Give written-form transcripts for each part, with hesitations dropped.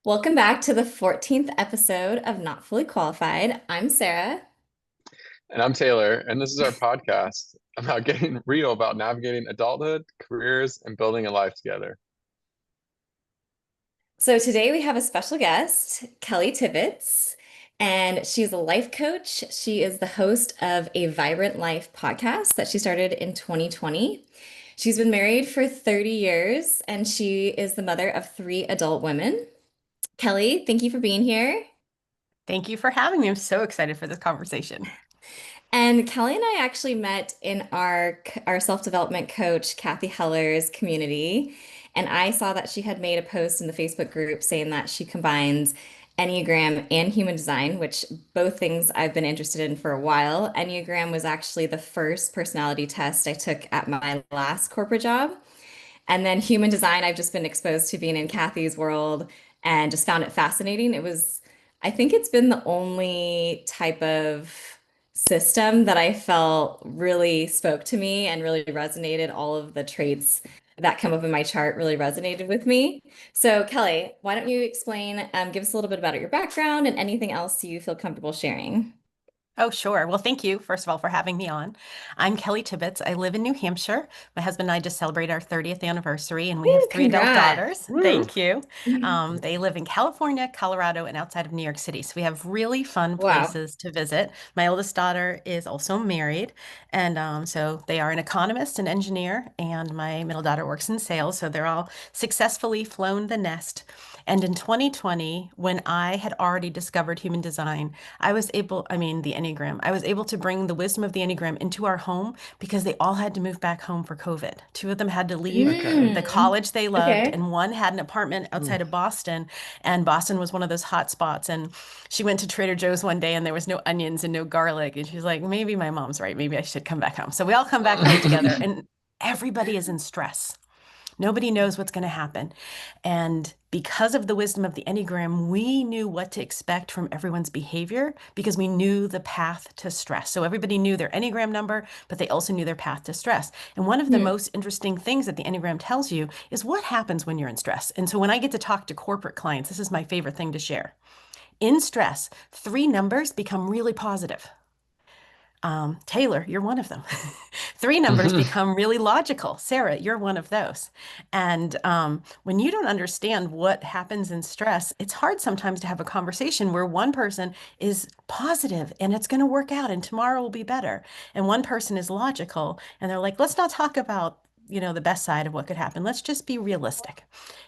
Welcome back to the 14th episode of Not Fully Qualified. I'm Sarah. And I'm Taylor, and this is our podcast about getting real about navigating adulthood, careers, and building a life together. So today we have a special guest, Kelly Tibbitts, and she's a life coach. She is the host of a Vibrant Life podcast that she started in 2020. She's been married for 30 years and she is the mother of three adult women. Kelly, thank you for being here. Thank you for having me. I'm so excited for this conversation. And Kelly and I actually met in our self-development coach, Kathy Heller's community. And I saw that she had made a post in the Facebook group saying that she combines Enneagram and Human Design, which both things I've been interested in for a while. Enneagram was actually the first personality test I took at my last corporate job. And then Human Design, I've just been exposed to being in Kathy's world and just found it fascinating. I think it's been the only type of system that I felt really spoke to me and really resonated. All of the traits that come up in my chart really resonated with me. So, Kelly, why don't you explain, give us a little bit about your background and anything else you feel comfortable sharing? Oh, sure. Well, thank you, first of all, for having me on. I'm Kelly Tibbitts. I live in New Hampshire. My husband and I just celebrated our 30th anniversary, and we have Woo, three adult congrats. daughters. Woo! Thank you. They live in California, Colorado, and outside of New York City. So we have really fun Wow. places to visit. My oldest daughter is also married, and so they are an economist and engineer, and my middle daughter works in sales. So they're all successfully flown the nest. And in 2020, when I had already discovered human design, the Enneagram, I was able to bring the wisdom of the Enneagram into our home because they all had to move back home for COVID. Two of them had to leave Okay. the Mm, college they loved, okay. and one had an apartment outside of Boston. And Boston was one of those hot spots. And she went to Trader Joe's one day and there was no onions and no garlic. And she's like, maybe my mom's right. Maybe I should come back home. So we all come back home together, and everybody is in stress. Nobody knows what's going to happen. And because of the wisdom of the Enneagram, we knew what to expect from everyone's behavior because we knew the path to stress. So everybody knew their Enneagram number, but they also knew their path to stress. And one of the Hmm. most interesting things that the Enneagram tells you is what happens when you're in stress. And so when I get to talk to corporate clients, this is my favorite thing to share. In stress, three numbers become really positive. Taylor, you're one of them. Three numbers become really logical. Sarah, you're one of those. And when you don't understand what happens in stress, it's hard sometimes to have a conversation where one person is positive and it's going to work out and tomorrow will be better. And one person is logical and they're like, let's not talk about, the best side of what could happen. Let's just be realistic.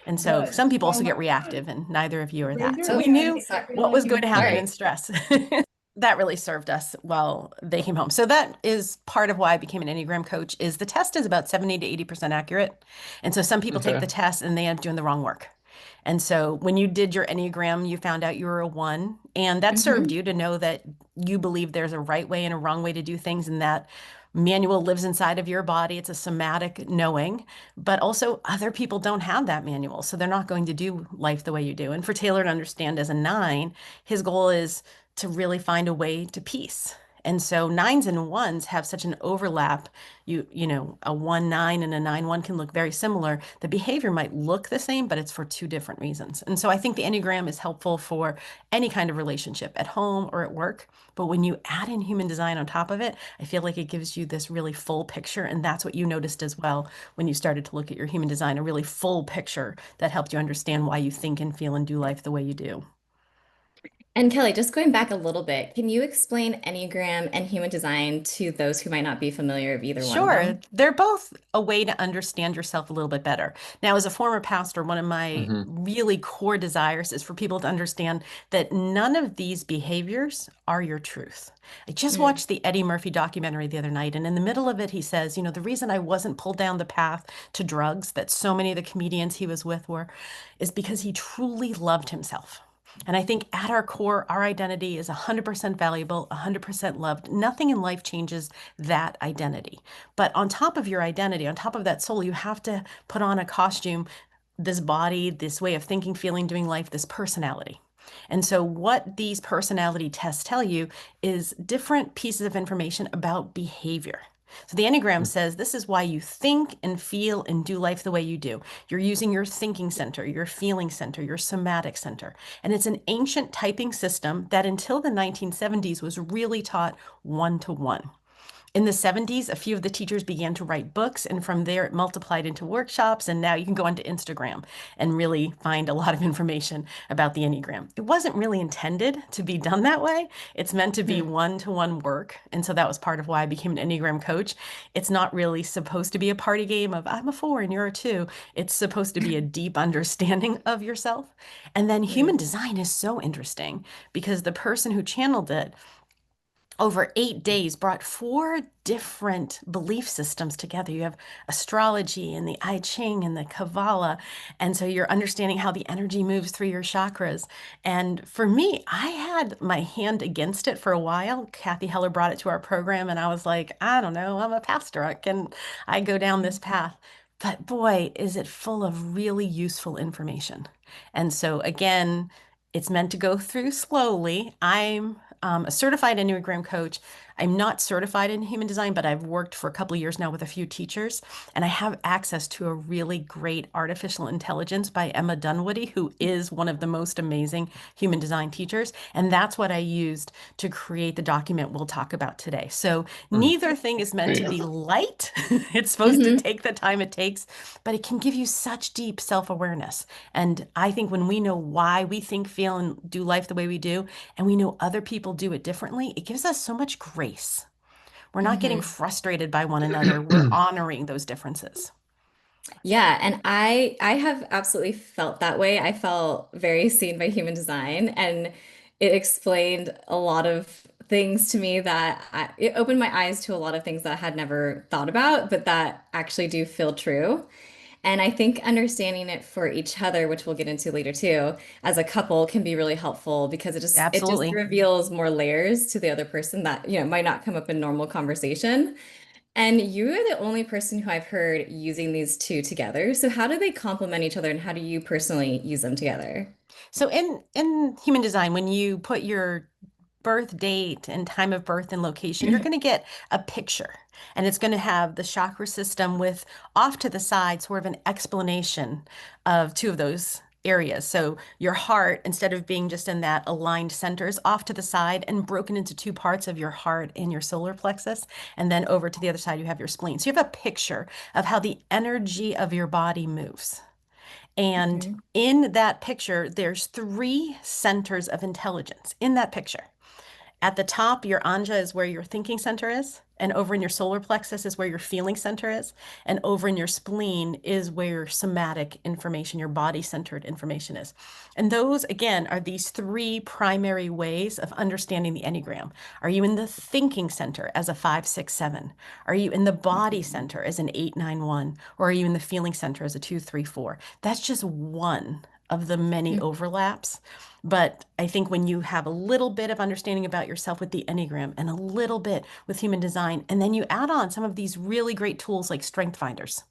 And so some people also get reactive, and neither of you are that. So Oh, we knew sorry. what was going to happen in Sorry. stress. That really served us while they came home. So that is part of why I became an Enneagram coach is the test is about 70 to 80% accurate. And so some people take Okay. the test and they end up doing the wrong work. And so when you did your Enneagram, you found out you were a one, and that served Hmm. you to know that you believe there's a right way and a wrong way to do things, and that manual lives inside of your body. It's a somatic knowing, but also other people don't have that manual. So they're not going to do life the way you do. And for Taylor to understand as a nine, his goal is to really find a way to peace. And so nines and ones have such an overlap. A 1-9 and a 9-1 can look very similar. The behavior might look the same, but it's for two different reasons. And so I think the Enneagram is helpful for any kind of relationship at home or at work. But when you add in human design on top of it, I feel like it gives you this really full picture. And that's what you noticed as well when you started to look at your human design, a really full picture that helped you understand why you think and feel and do life the way you do. And Kelly, just going back a little bit, can you explain Enneagram and Human Design to those who might not be familiar with either one of Sure. them? They're both a way to understand yourself a little bit better. Now, as a former pastor, one of my hmm really core desires is for people to understand that none of these behaviors are your truth. I just Mm. watched the Eddie Murphy documentary the other night, and in the middle of it, he says, the reason I wasn't pulled down the path to drugs that so many of the comedians he was with were, is because he truly loved himself. And I think at our core, our identity is 100% valuable, 100% loved. Nothing in life changes that identity. But on top of your identity, on top of that soul, you have to put on a costume, this body, this way of thinking, feeling, doing life, this personality. And so, what these personality tests tell you is different pieces of information about behavior. So the Enneagram says this is why you think and feel and do life the way you do. You're using your thinking center, your feeling center, your somatic center. And it's an ancient typing system that until the 1970s was really taught one to one. In the 70s, a few of the teachers began to write books, and from there it multiplied into workshops. And now you can go onto Instagram and really find a lot of information about the Enneagram. It wasn't really intended to be done that way. It's meant to be Mm. one-to-one work. And so that was part of why I became an Enneagram coach. It's not really supposed to be a party game of I'm a 4 and you're a 2. It's supposed to be a deep understanding of yourself. And then human Mm. design is so interesting because the person who channeled it over 8 days brought four different belief systems together. You have astrology and the I Ching and the Kabbalah. And so you're understanding how the energy moves through your chakras. And for me, I had my hand against it for a while. Kathy Heller brought it to our program, and I was like, I don't know, I'm a pastor. Can I go down this path? But boy, is it full of really useful information. And so again, it's meant to go through slowly. I'm a certified Enneagram coach. I'm not certified in human design, but I've worked for a couple of years now with a few teachers, and I have access to a really great artificial intelligence by Emma Dunwoody, who is one of the most amazing human design teachers. And that's what I used to create the document we'll talk about today. So Mm. neither thing is meant to Sweet. be light. It's supposed to Hmm. take the time it takes, but it can give you such deep self-awareness. And I think when we know why we think, feel, and do life the way we do, and we know other people do it differently, it gives us so much grace. We're not getting Hmm. frustrated by one another. We're honoring those differences. Yeah, and I have absolutely felt that way. I felt very seen by human design, and it explained a lot of things to me it opened my eyes to a lot of things that I had never thought about, but that actually do feel true. And I think understanding it for each other, which we'll get into later too, as a couple can be really helpful because it just Absolutely. reveals more layers to the other person that, might not come up in normal conversation. And you are the only person who I've heard using these two together. So how do they complement each other and how do you personally use them together? So in human design, when you put your birth date and time of birth and location, you're going to get a picture. And it's going to have the chakra system with off to the side sort of an explanation of two of those areas. So your heart, instead of being just in that aligned center, is off to the side and broken into two parts of your heart and your solar plexus. And then over to the other side, you have your spleen. So you have a picture of how the energy of your body moves. And Mhm. in that picture, there's three centers of intelligence in that picture. At the top, your anja is where your thinking center is, and over in your solar plexus is where your feeling center is, and over in your spleen is where your somatic information, your body-centered information is. And those, again, are these three primary ways of understanding the Enneagram. Are you in the thinking center as a 5, 6, 7? Are you in the body Mhm. center as an 8, 9, 1? Or are you in the feeling center as a 2, 3, 4? That's just one of the many overlaps. But I think when you have a little bit of understanding about yourself with the Enneagram and a little bit with human design, and then you add on some of these really great tools like Strength Finders,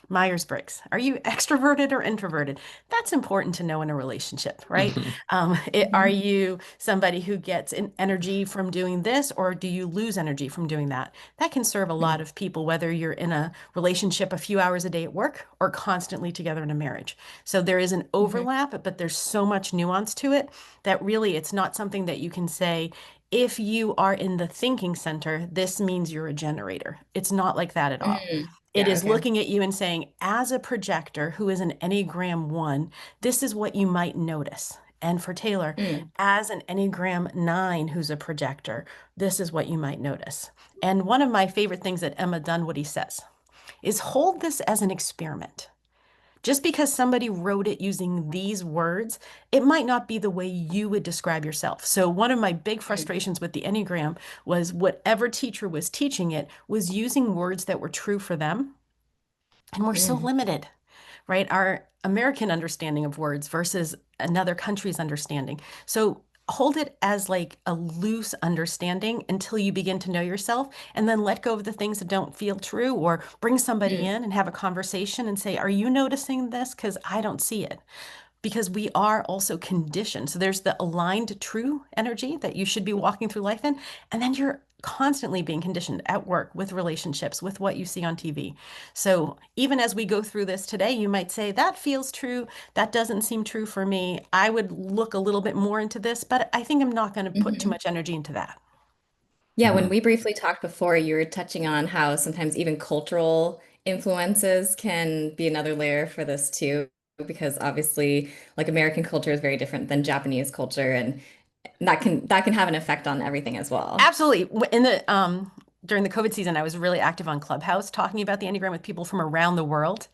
Myers-Briggs. Are you extroverted or introverted? That's important to know in a relationship, right? Are Mhm. you somebody who gets an energy from doing this, or do you lose energy from doing that? That can serve a lot Mhm. of people, whether you're in a relationship a few hours a day at work or constantly together in a marriage. So there is an Mhm. overlap, but there's so much nuance to it that really it's not something that you can say, if you are in the thinking center, this means you're a generator. It's not like that at all. Mm. It Yeah, is okay. looking at you and saying, as a projector who is an Enneagram 1, this is what you might notice. And for Taylor, Mm. as an Enneagram 9 who's a projector, this is what you might notice. And one of my favorite things that Emma Dunwoody says is hold this as an experiment. Just because somebody wrote it using these words, it might not be the way you would describe yourself. So, one of my big Mm. frustrations with the Enneagram was whatever teacher was teaching it was using words that were true for them. And we're so Mm. limited, right? Our American understanding of words versus another country's understanding. So, hold it as like a loose understanding until you begin to know yourself, and then let go of the things that don't feel true, or bring somebody Mm. in and have a conversation and say, are you noticing this? Because I don't see it. Because we are also conditioned. So there's the aligned true energy that you should be walking through life in, and then you're constantly being conditioned at work, with relationships, with what you see on TV. So even as we go through this today, you might say, that feels true. That doesn't seem true for me. I would look a little bit more into this, but I think I'm not going to put too Mhm. much energy into that. Yeah, when Mhm. we briefly talked before, you were touching on how sometimes even cultural influences can be another layer for this too, because obviously, like American culture is very different than Japanese culture, and that can have an effect on everything as well. Absolutely. In the during the COVID season, I was really active on Clubhouse talking about the Enneagram with people from around the world.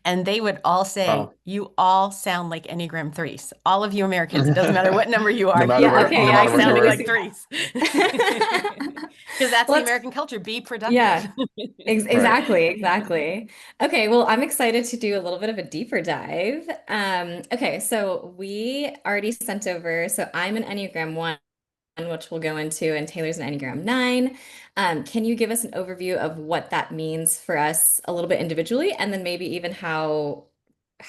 And they would all say, Wow. you all sound like Enneagram threes. All of you Americans, it doesn't matter what number you are, you Yeah, are okay, No I all matter where can you sounding totally were. like see threes. that. Because that's Well, the it's American culture. Be productive. yeah. Ex Right. exactly, exactly. Okay, well, I'm excited to do a little bit of a deeper dive. Okay, so we already sent over, so I'm an Enneagram 1, which we'll go into, and Taylor's an Enneagram 9. Can you give us an overview of what that means for us a little bit individually, and then maybe even how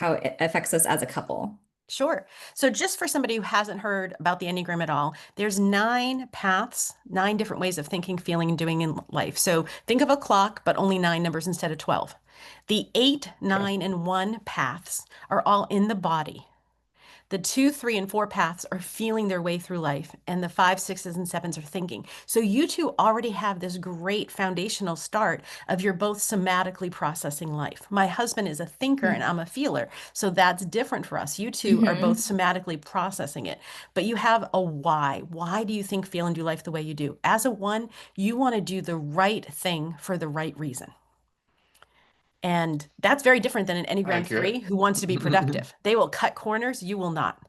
it affects us as a couple? Sure. So just for somebody who hasn't heard about the Enneagram at all, there's 9 paths, 9 different ways of thinking, feeling, and doing in life. So think of a clock, but only 9 numbers instead of 12. The 8, Okay. 9, and 1 paths are all in the body. The 2, 3, and 4 paths are feeling their way through life, and the 5, 6s, and 7s are thinking. So you two already have this great foundational start of you're both somatically processing life. My husband is a thinker and I'm a feeler, so that's different for us. You two are both Mm-hmm. somatically processing it, but you have a why. Why do you think, feel, and do life the way you do? As a 1, you want to do the right thing for the right reason. And that's very different than an Enneagram Accurate. 3 who wants to be productive. They will cut corners, you will not.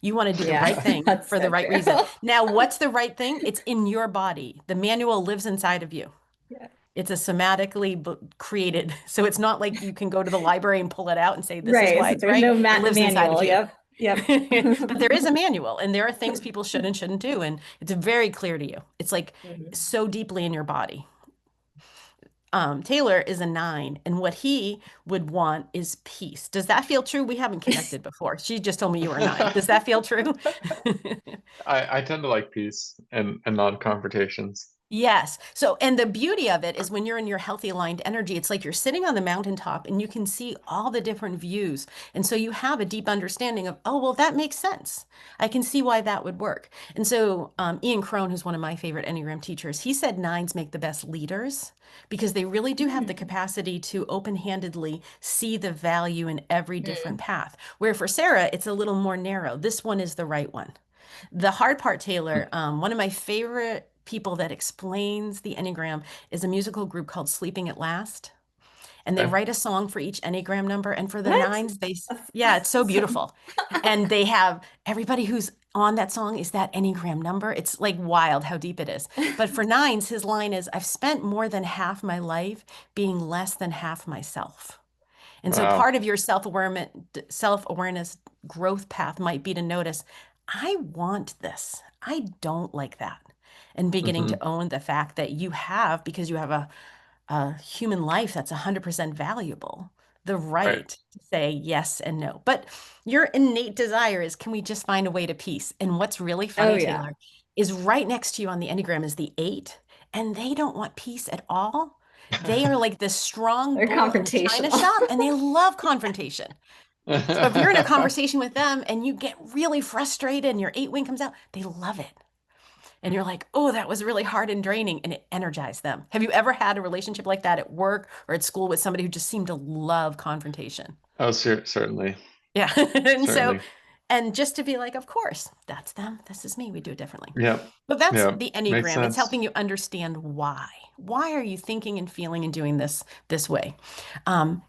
You want to do the Yeah, right thing that's for the so right true. reason. Now, what's the right thing? It's in your body. The manual lives inside of you. Yeah. It's a somatically created. So it's not like you can go to the library and pull it out and say, this is Right. why So it's there's right. no It ma lives inside of manual. you. Yep. Yep. But there is a manual, and there are things people should and shouldn't do. And it's very clear to you. It's like Mhm. so deeply in your body. Taylor is a 9, and what he would want is peace. Does that feel true? We haven't connected before. She just told me you were a 9. Does that feel true? I tend to like peace and non-confrontations. Yes. So, and the beauty of it is when you're in your healthy aligned energy, it's like you're sitting on the mountaintop and you can see all the different views. And so you have a deep understanding of, oh, well, that makes sense. I can see why that would work. And so, Ian Crone, who's one of my favorite Enneagram teachers, he said 9s make the best leaders because they really do have the Mm. capacity to open-handedly see the value in every different Mm. path. Where for Sara, it's a little more narrow. This one is the right one. The hard part, Taylor, one of my favorite people that explains the Enneagram is a musical group called Sleeping at Last. And they Okay. write a song for each Enneagram number. And for the What? 9s, yeah, it's so That's so beautiful. And they have everybody who's on that song is that Enneagram number. It's like wild how deep it is. But for 9s, his line is, I've spent more than half my life being less than half myself. And so Wow. part of your self-awareness growth path might be to notice, I want this. I don't like that. And beginning Hmm. to own the fact that you have, because you have a human life that's 100% valuable, the Right. right to say yes and no. But your innate desire is, can we just find a way to peace? And what's really Oh funny, yeah. Taylor, is right next to you on the Enneagram is the 8, and they don't want peace at all. They are like this strong They're bull in the china confrontational. shop, and they love confrontation. So if you're in a conversation with them and you get really frustrated and your 8 wing comes out, they love it. And you're like, oh, that was really hard and draining, and it energized them. Have you ever had a relationship like that at work or at school with somebody who just seemed to love confrontation? Oh, certainly, Yeah. And so, certainly. and just to be like, of course, that's them. This is me. We do it differently. Yeah, But that's yeah, the makes Enneagram. It's sense. helping you understand why. Why are you thinking and feeling and doing this way?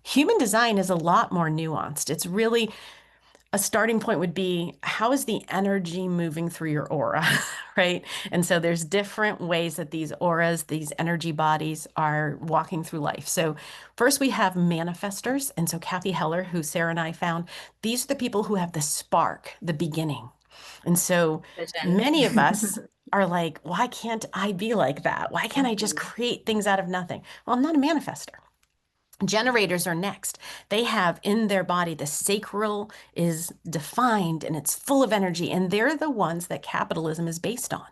Human design is a lot more nuanced. It's really a starting point would be, how is the energy moving through your aura, right? And so there's different ways that these auras, these energy bodies are walking through life. So first we have manifestors. And so Kathy Heller, who Sara and I found, these are the people who have the spark, the beginning. And so Vision. many of us are like, why can't I be like that? Why can't I just Mhm. create things out of nothing? Well, I'm not a manifester. Generators are next. They have in their body the sacral is defined and it's full of energy, and they're the ones that capitalism is based on.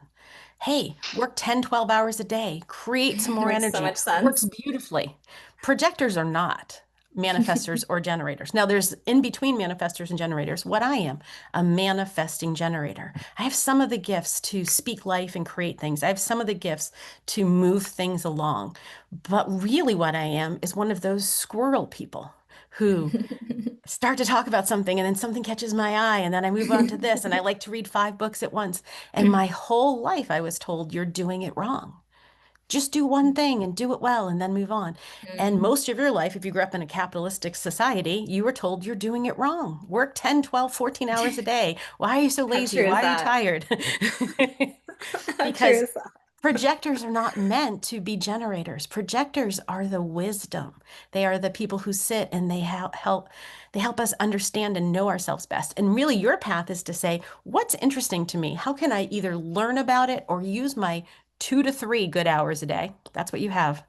Hey, work 10, 12 hours a day, create some It more makes so energy, much works sense. beautifully. Projectors are not manifestors or generators. Now, there's in between manifestors and generators what I am, a manifesting generator. I have some of the gifts to speak life and create things. I have some of the gifts to move things along. But really, what I am is one of those squirrel people who start to talk about something and then something catches my eye and then I move on to this and I like to read 5 books at once. And my whole life I was told you're doing it wrong. Just do one thing and do it well and then move on. And Mm. most of your life, if you grew up in a capitalistic society, you were told you're doing it wrong. Work 10, 12, 14 hours a day. Why are you so How lazy? true is Why are you that? tired? How true Because is that? projectors are not meant to be generators. Projectors are the wisdom. They are the people who sit and they help us understand and know ourselves best. And really your path is to say, what's interesting to me? How can I either learn about it or use my 2 to 3 good hours a day? That's what you have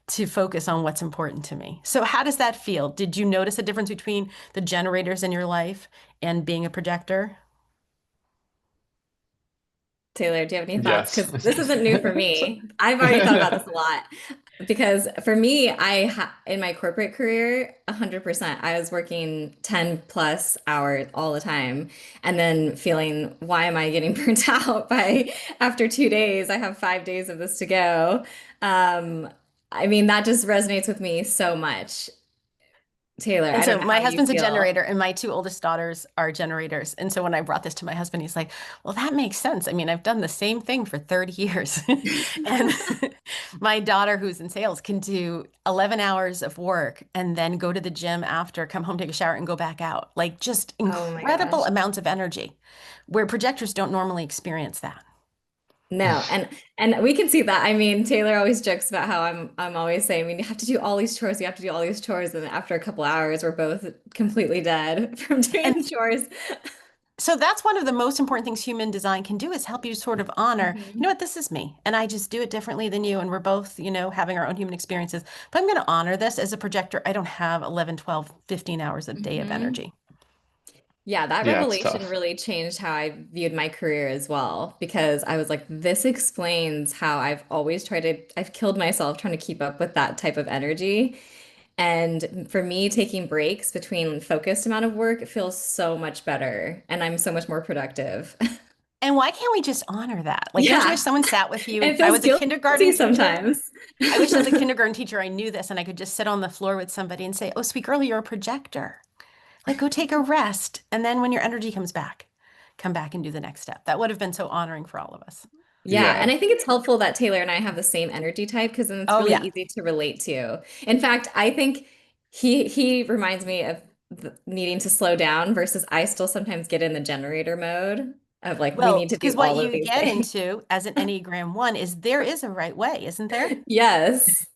to focus on what's important to me. So how does that feel? Did you notice a difference between the generators in your life and being a projector? Taylor, do you have any thoughts? Yes. Because this isn't new for me. I've already thought about this a lot. Because for me, in my corporate career, 100%, I was working 10 plus hours all the time and then feeling, why am I getting burnt out by after 2 days? I have 5 days of this to go. Um, I mean, that just resonates with me so much. Taylor, And I don't so know my how you husband's a feel. generator, and my 2 oldest daughters are generators. And so when I brought this to my husband, he's like, well, that makes sense. I mean, I've done the same thing for 30 years. And my daughter, who's in sales, can do 11 hours of work and then go to the gym after, come home, take a shower, and go back out. Like just Oh my incredible gosh. amounts of energy, where projectors don't normally experience that. No, and we can see that. I mean, Taylor always jokes about how I'm always saying, I mean, you have to do all these chores, you have to do all these chores, and after a couple hours, we're both completely dead from doing And the chores. so that's one of the most important things human design can do is help you sort of honor, you know Mhm. what, this is me. And I just do it differently than you. And we're both, having our own human experiences. But I'm going to honor this as a projector. I don't have 11, 12, 15 hours a day of Mhm. energy. Yeah, that Yeah, it's revelation tough. really changed how I viewed my career as well, because I was like, this explains how I've killed myself trying to keep up with that type of energy. And for me, taking breaks between focused amount of work, it feels so much better, and I'm so much more productive. And why can't we just honor that? Like, don't you wish Yeah. someone sat with you? And it I feels was a guilty kindergarten teacher. sometimes. I wish as a kindergarten teacher I knew this and I could just sit on the floor with somebody and say, oh, sweet girl, you're a projector. Like, go take a rest. And then when your energy comes back, come back and do the next step. That would have been so honoring for all of us. Yeah, and Yeah. I think it's helpful that Taylor and I have the same energy type because then it's Oh, really yeah. easy to relate to. In fact, I think he reminds me of needing to slow down versus I still sometimes get in the generator mode of like we Well, need to do because what all of you these get things. into as an Enneagram 1 is there is a right way, isn't there? Yes,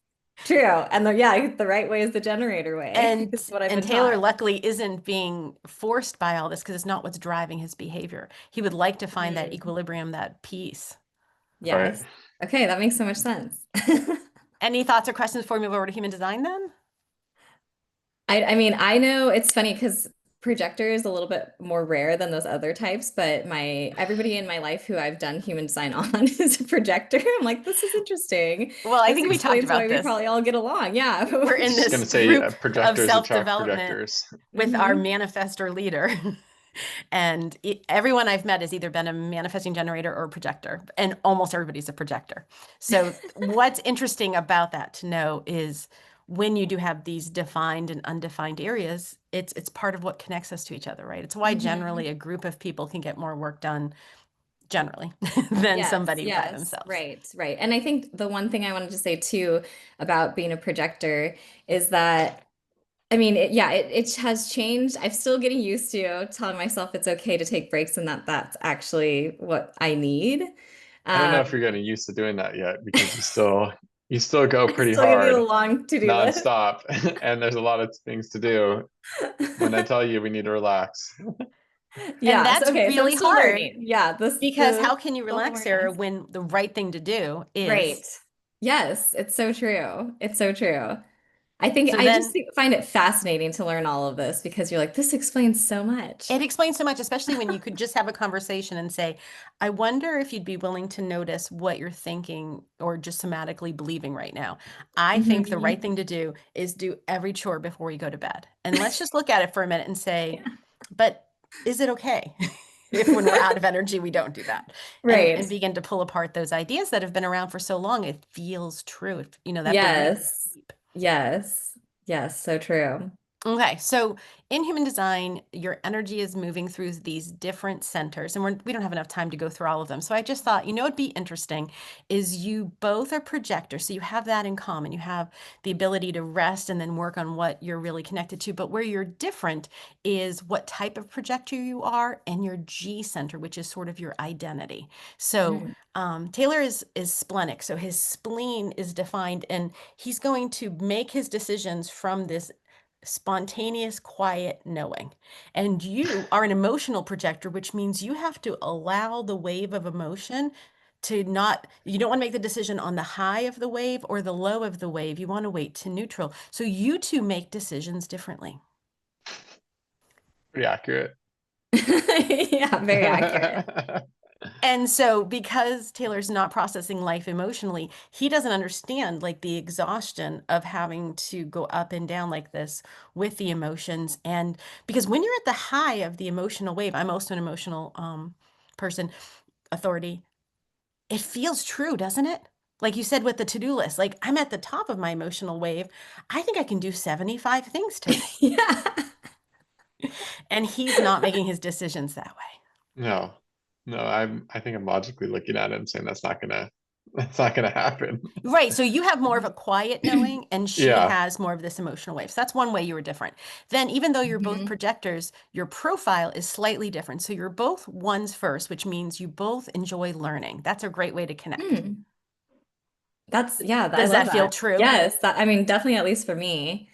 true. And the right way is the generator way. And Is what I've and been Taylor taught. luckily isn't being forced by all this because it's not what's driving his behavior. He would like to find that Mhm. equilibrium, that peace. Right. Yes. Okay, that makes so much sense. Any thoughts or questions before we move over to human design then? I mean, I know it's funny because projector is a little bit more rare than those other types, but my everybody in my life who I've done human design on is a projector. I'm like, this is interesting. Well, I This think we talked explains why about we this. probably all get along. Yeah. We're I was in just this gonna say group of projectors attract self-development projectors. with our Hmm. manifestor leader. And everyone I've met has either been a manifesting generator or a projector, and almost everybody's a projector. So, what's interesting about that to know is when you do have these defined and undefined areas, it's part of what connects us to each other, right? It's why generally Hmm. a group of people can get more work done generally than Yes, somebody by yes, themselves. right, right. And I think the one thing I wanted to say too about being a projector is that I mean, it has changed. I'm still getting used to telling myself it's okay to take breaks and that that's actually what I need. I don't know if Um, you're getting used to doing that yet because you still go I pretty still give you a hard long to-do list. nonstop and there's a lot of things to do when I tell you we need to relax. And Yeah, so that's okay, so I'm really still hard learning. Yeah, because the how can you relax, Sarah, self-awareness. when the right thing to do is Right. Yes, it's so true. It's so true. I think So I just then find it fascinating to learn all of this because you're like, this explains so much. it explains so much, especially when you could just have a conversation and say, I wonder if you'd be willing to notice what you're thinking or just somatically believing right now. I think the right Mhm. thing to do is do every chore before you go to bed. And let's just look at it for a minute and say, but is it okay if when we're out of energy, we don't do that? And Right. begin to pull apart those ideas that have been around for so long. It feels true. That belief is Yes. deep. Yes. Yes. So true. Okay, so in human design, your energy is moving through these different centers, and we don't have enough time to go through all of them. So I just thought, it'd be interesting is you both are projectors, so you have that in common. You have the ability to rest and then work on what you're really connected to. But where you're different is what type of projector you are and your G center, which is sort of your identity. So Mm. Taylor is splenic, so his spleen is defined, and he's going to make his decisions from this spontaneous, quiet knowing. And you are an emotional projector, which means you have to allow the wave of emotion to not, you don't want to make the decision on the high of the wave or the low of the wave. You want to wait to neutral. So you two make decisions differently. Pretty accurate. Yeah, very accurate. And so, because Taylor's not processing life emotionally, he doesn't understand like the exhaustion of having to go up and down like this with the emotions. And because when you're at the high of the emotional wave, I'm also an emotional person, authority, it feels true, doesn't it? Like you said with the to-do list, like I'm at the top of my emotional wave. I think I can do 75 things today. Yeah. And he's not making his decisions that way. No, no, I think I'm logically looking at it and saying that's not gonna happen. Right. So you have more of a quiet knowing, and she Yeah. has more of this emotional wave. So that's one way you were different. Then, even though you're both Mhm. projectors, your profile is slightly different. So you're both ones first, which means you both enjoy learning. That's a great way to connect. Mm. That's, yeah, I Does love that feel that. true? Yes, I mean, definitely at least for me.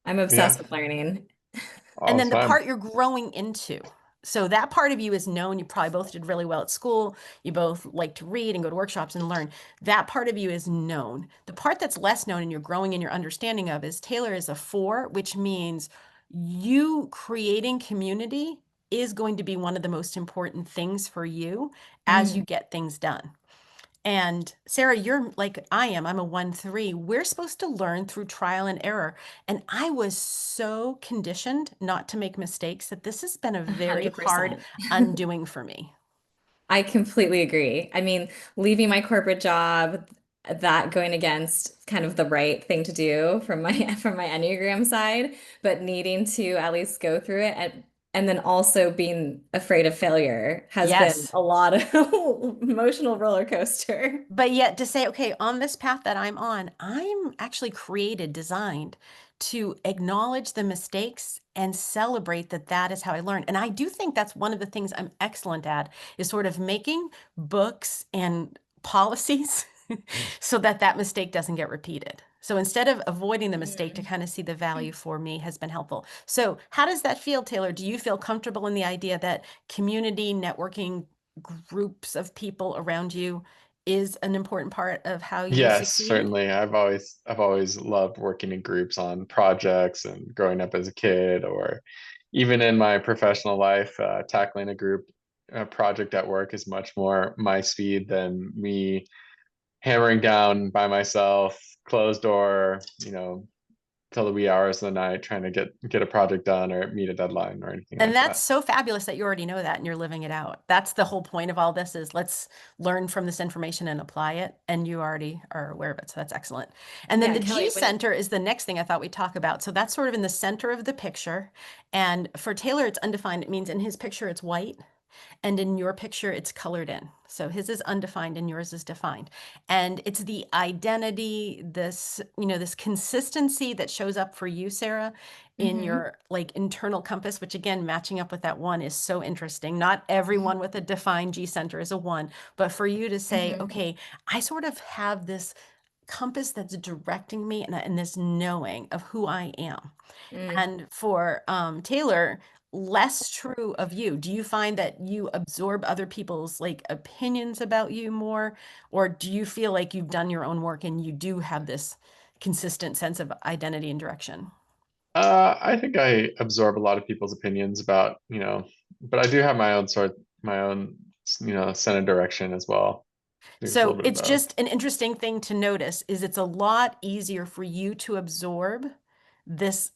I'm Yeah. obsessed with learning. And All the then the time. part you're growing into. So that part of you is known. You probably both did really well at school. You both like to read and go to workshops and learn. That part of you is known. The part that's less known and you're growing in your understanding of is Taylor is a 4, which means you creating community is going to be one of the most important things for you as you Mm. get things done. And Sara, you're like I am. I'm a 1-3. We're supposed to learn through trial and error. And I was so conditioned not to make mistakes that this has been a very hard 100%. undoing for me. I completely agree. I mean, leaving my corporate job, that going against kind of the right thing to do from my from my Enneagram side, but needing to at least go through it and then also being afraid of failure has been Yes. a lot of emotional roller coaster. But yet to say, okay, on this path that I'm on, I'm actually created, designed to acknowledge the mistakes and celebrate that that is how I learn. And I do think that's one of the things I'm excellent at is sort of making books and policies so that that mistake doesn't get repeated. So instead of avoiding the mistake to Mm. kind of see the value for me has been helpful. So how does that feel, Taylor? Do you feel comfortable in the idea that community networking groups of people around you is an important part of how you Yes, succeed? certainly. I've always loved working in groups on projects and growing up as a kid, or even in my professional life, tackling a group project at work is much more my speed than me hammering down by myself, closed door, till the wee hours of the night trying to get a project done or meet a deadline or anything And like that's that. so fabulous that you already know that and you're living it out. That's the whole point of all this is let's learn from this information and apply it. And you already are aware of it. So that's excellent. And then Yeah, the Kelly, G center is the next thing I thought we'd talk about. So that's sort of in the center of the picture. And for Taylor, it's undefined. It means in his picture, it's white. And in your picture, it's colored in. So his is undefined and yours is defined. And it's the identity, this consistency that shows up for you, Sara, in hmm your like internal compass, which again, matching up with that 1 is so interesting. Not everyone with a defined G center is a 1, but for you to say, hmm okay, I sort of have this compass that's directing me and this knowing of who I am. Mm. And for Taylor, less true of you. Do you find that you absorb other people's like opinions about you more, or do you feel like you've done your own work and you do have this consistent sense of identity and direction? I think I absorb a lot of people's opinions about, but I do have my own, sense of direction as well. I think it's a So little bit of it's both. just an interesting thing to notice is it's a lot easier for you to absorb this.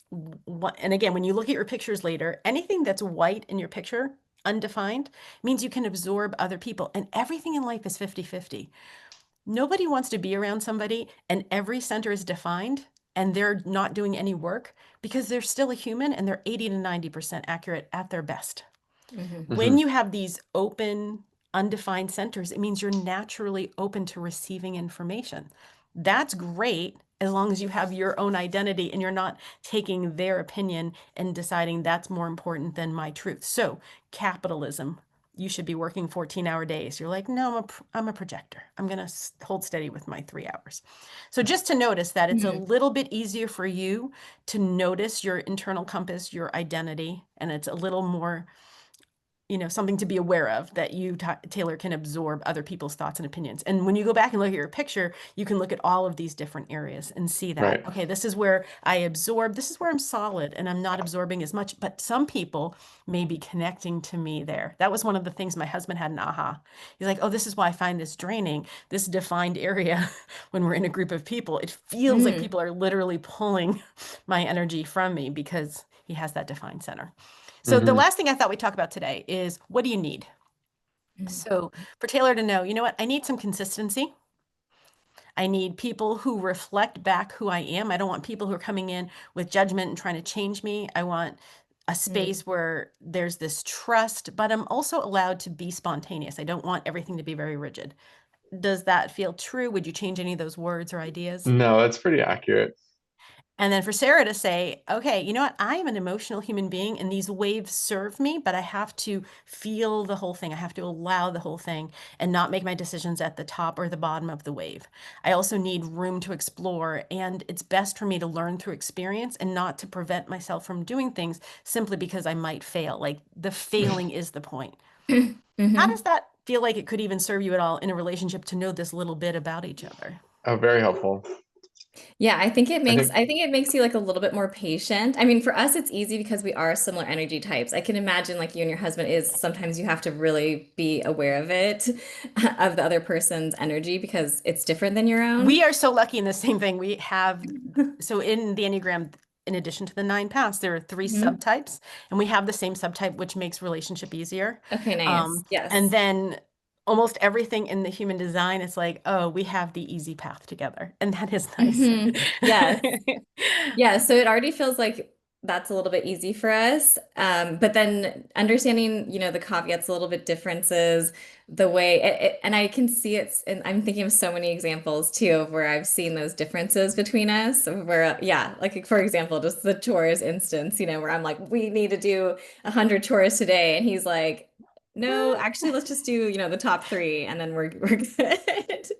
And again, when you look at your pictures later, anything that's white in your picture, undefined, means you can absorb other people. And everything in life is 50-50. Nobody wants to be around somebody and every center is defined and they're not doing any work because they're still a human and they're 80 to 90% accurate at their best. Hmm. When Hmm. you have these open, undefined centers, it means you're naturally open to receiving information. That's great as long as you have your own identity and you're not taking their opinion and deciding that's more important than my truth. So, capitalism, you should be working 14-hour days. You're like, no, I'm a projector. I'm going to hold steady with my 3 hours. So, just to notice that it's a Hmm. little bit easier for you to notice your internal compass, your identity, and it's a little more something to be aware of that you, Taylor, can absorb other people's thoughts and opinions. And when you go back and look at your picture, you can look at all of these different areas and see that, Right. okay, this is where I absorb, this is where I'm solid and I'm not absorbing as much. But some people may be connecting to me there. That was one of the things my husband had an aha. He's like, oh, this is why I find this draining, this defined area when we're in a group of people. It feels like Hmm. people are literally pulling my energy from me because he has that defined center. So the Hmm. last thing I thought we'd talk about today is what do you need? So for Taylor to know, you know what, I need some consistency. I need people who reflect back who I am. I don't want people who are coming in with judgment and trying to change me. I want a Hmm. space where there's this trust, but I'm also allowed to be spontaneous. I don't want everything to be very rigid. Does that feel true? Would you change any of those words or ideas? No, that's pretty accurate. And then for Sarah to say, okay, you know what? I am an emotional human being and these waves serve me, but I have to feel the whole thing. I have to allow the whole thing and not make my decisions at the top or the bottom of the wave. I also need room to explore. And it's best for me to learn through experience and not to prevent myself from doing things simply because I might fail. Like the failing is the point. How does Hmm. that feel like it could even serve you at all in a relationship to know this little bit about each other? Oh, very helpful. Yeah, I think, I think it makes you like a little bit more patient. I mean, for us it's easy because we are similar energy types. I can imagine like you and your husband is sometimes you have to really be aware of it, of the other person's energy because it's different than your We own. are so lucky in the same thing. We have, so in the Enneagram, in addition to the 9 paths, there are three Mhm. subtypes, and we have the same subtype, which makes relationship easier. Okay, nice. And Yes. then almost everything in the human design, it's like, oh, we have the easy path together. And that is nice. Yes. Yeah, so it already feels like that's a little bit easy for us. But then understanding, the caveats, a little bit differences, the way and I can see it's, and I'm thinking of so many examples too of where I've seen those differences between us, where, yeah, like for example, just the chores instance, where I'm like, we need to do 100 chores today. And he's like, no, actually, let's just do, the top three and then we're good.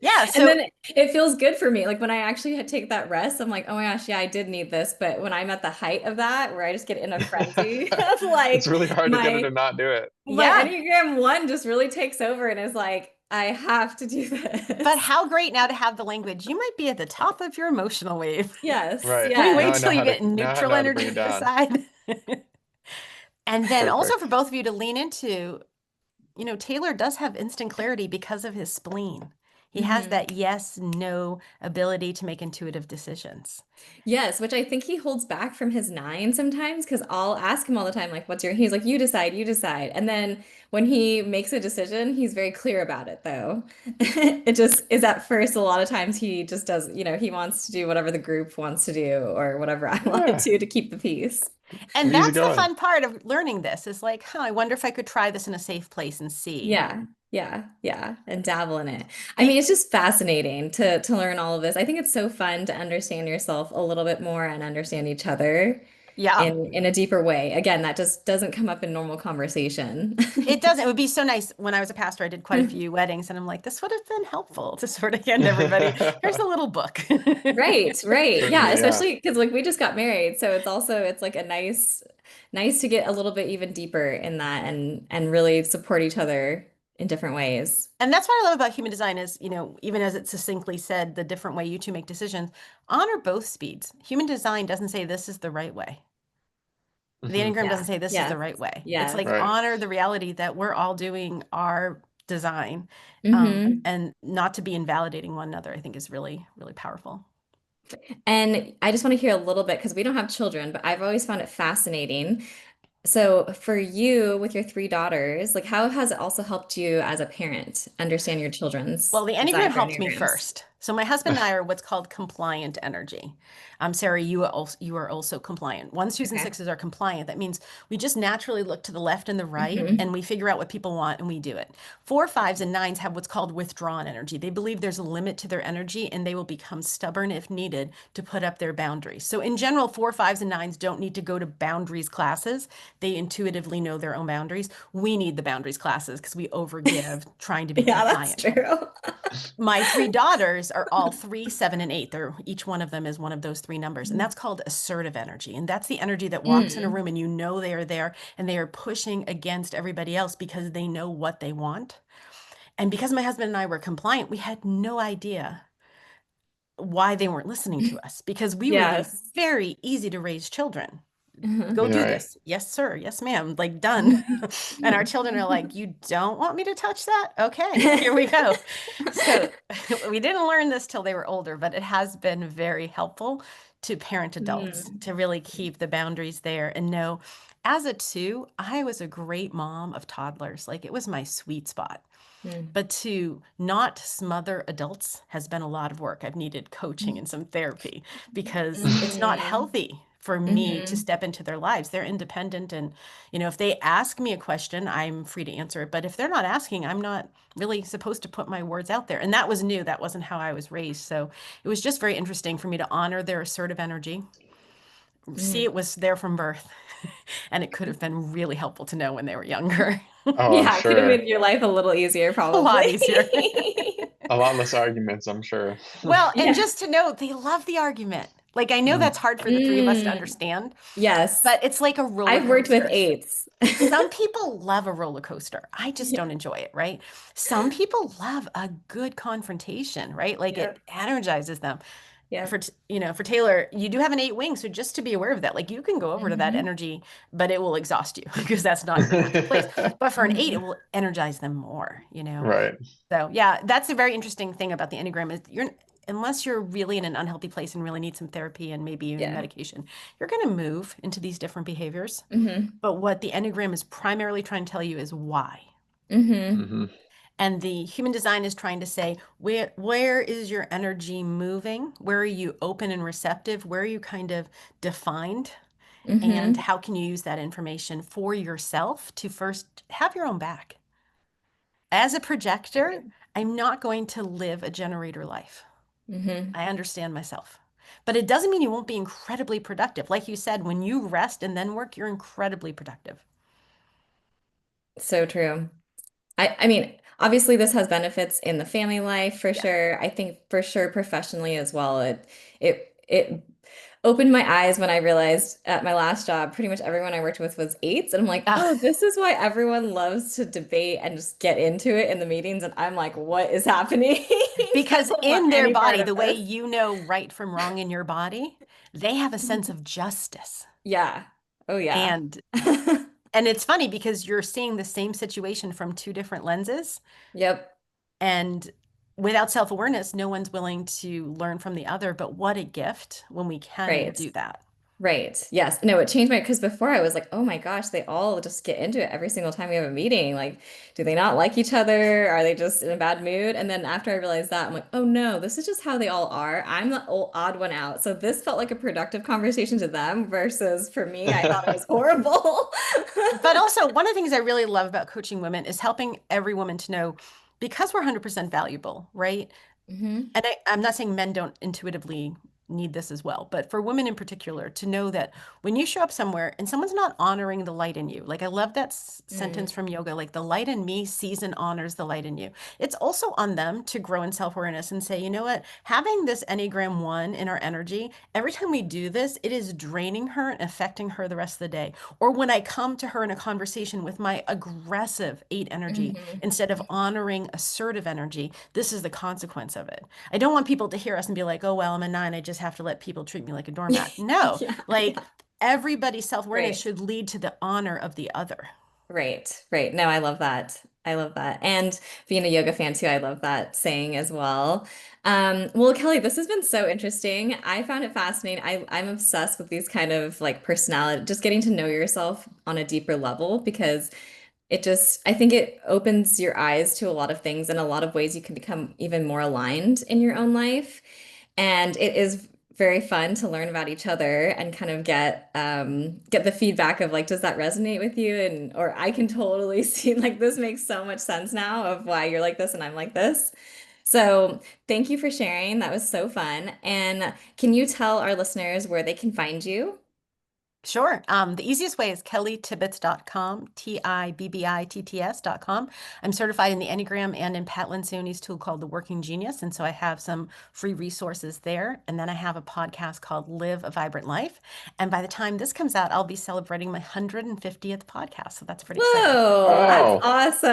Yeah. And So then it feels good for me. Like when I actually had take that rest, I'm like, oh my gosh, yeah, I did need this. But when I'm at the height of that, where I just get in a frenzy of it's like really hard to get her my to not do it. my yeah. Enneagram one just really takes over and is like, I have to do But this. how great now to have the language. You might be at the top of your emotional wave. Yes, Right. Can we yes. wait till you get Now I neutral know how to energy bring it to the down. side? And then also for Perfect. both of you to lean into, Taylor does have instant clarity because of his spleen. He has Mhm. that yes, no ability to make intuitive decisions. Yes, which I think he holds back from his nine sometimes because I'll ask him all the time, like, what's your, he's like, you decide, you decide. And then when he makes a decision, he's very clear about it, though. It just is at first, a lot of times he just does, he wants to do whatever the group wants to do or whatever I want it Yeah. to keep the peace. And Easy that's the going. fun part of learning this is like, huh, I wonder if I could try this in a safe place and see. Yeah, yeah, yeah, and dabble in it. I And mean, it's just fascinating to learn all of this. I think it's so fun to understand yourself a little bit more and understand each other yeah, in a deeper way. Again, that just doesn't come up in normal conversation. it does. It would be so nice. When I was a pastor, I did quite a few weddings, and I'm like, this would have been helpful to sort of hand everybody, here's a little book. Right, right. Yeah, Certainly, yeah. especially because like we just got married, so it's like a nice to get a little bit even deeper in that and really support each other in different ways. And that's what I love about human design is, even as it succinctly said, the different way you two make decisions, honor both speeds. Human design doesn't say this is the right way. The Hmm. Enneagram doesn't Yeah. say this is the Yes. right way. It's Yes. like Right. honor the reality that we're all doing our design, Hmm. and not to be invalidating one another, I think is really, really powerful. And I just want to hear a little bit because we don't have children, but I've always found it fascinating. So for you with your three daughters, like how has it also helped you as a parent understand your children's Well, the desire Enneagram for helped me Enneagrams? first. So my husband and I are what's called compliant energy. Sarah, you are also compliant. Ones, twos, and Okay. sixes are compliant. That means we just naturally look to the left and the right, Hmm. and we figure out what people want and we do it. Four, fives, and nines have what's called withdrawn energy. They believe there's a limit to their energy, and they will become stubborn if needed to put up their boundaries. So in general, four, fives, and nines don't need to go to boundaries classes. They intuitively know their own boundaries. We need the boundaries classes because we overgive trying to be Yeah, that's compliant. true. My three daughters are all 3, 7, and 8. They're each one of them is one of those three numbers. And that's called assertive energy. And that's the energy that walks in a Mm. room and you know they are there and they are pushing against everybody else because they know what they want. And because my husband and I were compliant, we had no idea why they weren't listening to us because we were the Yes. very easy to raise children. Uh-huh. Go You're do right. this. Yes, sir. Yes, ma'am. Like done. And our children are like, you don't want me to touch that? Okay, here we go. So we didn't learn this till they were older, but it has been very helpful to parent adults Mm. to really keep the boundaries there and know as a two, I was a great mom of toddlers. Like it was my sweet spot. Mm. But to not smother adults has been a lot of work. I've needed coaching and some therapy because it's not Mhm. healthy for me to Mhm. step into their lives. They're independent. And, if they ask me a question, I'm free to answer it. But if they're not asking, I'm not really supposed to put my words out there. And that was new. That wasn't how I was raised. So it was just very interesting for me to honor their assertive energy, see Mm. it was there from birth. And it could have been really helpful to know when they were younger. Oh, I'm Yeah, it could have sure. made your life a little easier, A lot probably. easier. A lot less arguments, I'm sure. Well, and Yeah. just to know they love the argument. Like I know Mm. that's hard for the three of us to Mm. understand, Yes. but it's like a roller I've worked with coaster. eights. Some people love a roller coaster. I just Yeah. don't enjoy it, right? Some people love a good confrontation, right? Like it Yep. energizes them. Yep. For Taylor, you do have an 8 wing, so just to be aware of that, like you can go over to that Hmm. energy, but it will exhaust you because that's not your natural place. But for an 8, it Hmm. will energize them more. Right. So yeah, that's a very interesting thing about the Enneagram is unless you're really in an unhealthy place and really need some therapy and maybe even Yeah. medication, you're going to move into these different behaviors. Hmm. But what the Enneagram is primarily trying to tell you is why. Hmm. Hmm. And the human design is trying to say, where is your energy moving? Where are you open and receptive? Where are you kind of defined? And Hmm. how can you use that information for yourself to first have your own back? As a projector, I'm not going to live a generator life. Hmm. I understand myself. But it doesn't mean you won't be incredibly productive. Like you said, when you rest and then work, you're incredibly productive. So true. I mean, obviously this has benefits in the family life for Yeah. sure. I think for sure professionally as well. It opened my eyes when I realized at my last job, pretty much everyone I worked with was eights. And I'm like, Ah, oh, this is why everyone loves to debate and just get into it in the meetings. And I'm like, what is happening? I because don't want in their any part body, of the way this. you know right from wrong in your body, they have a sense of justice. Yeah. Oh yeah. And and it's funny because you're seeing the same situation from two different lenses. Yep. And without self-awareness, no one's willing to learn from the other. But what a gift when we can Right. do that. Right. Yes. No, it changed my, because before I was like, oh my gosh, they all just get into it every single time we have a meeting. Like, do they not like each other? Are they just in a bad mood? And then after I realized that, I'm like, oh no, this is just how they all are. I'm the odd one out. So this felt like a productive conversation to them versus for me, I thought it was horrible. But also, one of the things I really love about coaching women is helping every woman to know because we're 100% valuable, right? Hmm. And I'm not saying men don't intuitively need this as well. But for women in particular, to know that when you show up somewhere and someone's not honoring the light in you, like I love that Mm, sentence from yoga, like the light in me sees and honors the light in you. It's also on them to grow in self-awareness and say, you know what, having this Enneagram 1 in our energy, every time we do this, it is draining her and affecting her the rest of the day. Or when I come to her in a conversation with my aggressive 8 energy, mhm. instead of honoring assertive energy, this is the consequence of it. I don't want people to hear us and be like, oh, well, I'm a 9. I just have to let people treat me like a doormat. No, Yeah, like yeah. everybody's self-awareness Right. should lead to the honor of the other. Right, right. No, I love that. I love that. And being a yoga fan too, I love that saying as well. Well, Kelly, this has been so interesting. I found it fascinating. I'm obsessed with these kind of like personality, just getting to know yourself on a deeper level because I think it opens your eyes to a lot of things in a lot of ways you can become even more aligned in your own life. And it is very fun to learn about each other and kind of get the feedback of like, does that resonate with you? And or I can totally see like this makes so much sense now of why you're like this and I'm like this. So thank you for sharing. That was so fun. And can you tell our listeners where they can find you? Sure. The easiest way is kellytibbitts.com, Tibbitts.com. I'm certified in the Enneagram and in Pat Lencioni's tool called The Working Genius. And so I have some free resources there. And then I have a podcast called Live a Vibrant Life. And by the time this comes out, I'll be celebrating my 150th podcast. So that's pretty exciting. Whoa, that's Oh,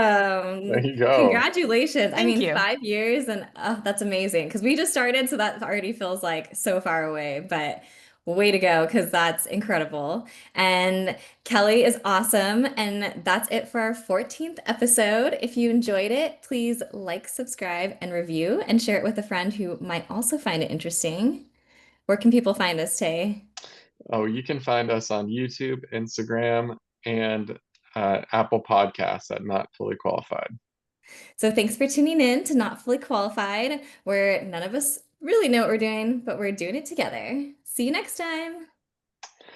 there awesome. you go. Congratulations. I Thank mean, you. 5 years and that's amazing because we just started, so that already feels like so far away, but way to go because that's incredible. And Kelly is awesome. And that's it for our 14th episode. If you enjoyed it, please like, subscribe, and review and share it with a friend who might also find it interesting. Where can people find us, Tay? Oh, you can find us on YouTube, Instagram, and Apple Podcasts at Not Fully Qualified. So thanks for tuning in to Not Fully Qualified, where none of us really know what we're doing, but we're doing it together. See you next time.